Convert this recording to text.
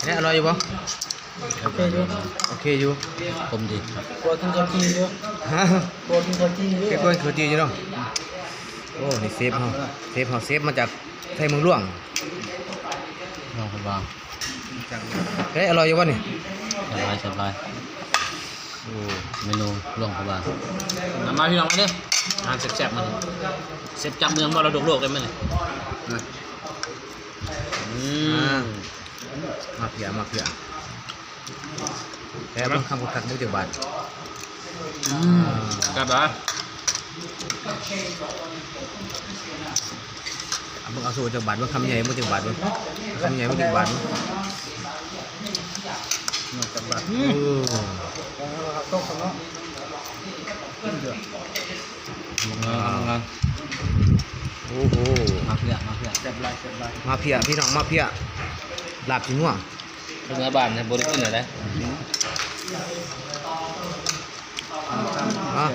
เนี่ยอร่อยอยู่ปะ โอเคอยู่ โอเคอยู่ ผมดีครับ กลัวกินข้าวจีอยู่ ฮะ กลัวกินข้าวจีอยู่ เก็บไว้คือดีอยู่เนาะโอ้นี่เซฟเซฟมาจากไทยเมืองหลวง ลองคุณบ้าง เฮ้ยอร่อยอยู่ปะนี่ สบาย โอ้ เมนูลองคุณบ้าง มาพี่น้องมาเด้ออาหารแซ่บๆมันเซฟจำเมืองมรดกโลกได้ไหมเนี่ย มาเพียแต่บางคำก็ทักมุจบาท ครับนะ มึงเอาสูตรจากบาทว่าคำใหญ่มุจบาทวะคำใหญ่มุจบาทวะ ต้มขนม งาน โอ้โห มาเพื่อ เจ็บไร มาเพียพี่น้องมาเพียลาบจีน่วง เนื้อบ้านนะบริสุทธิ์เลยนะ อ่ะ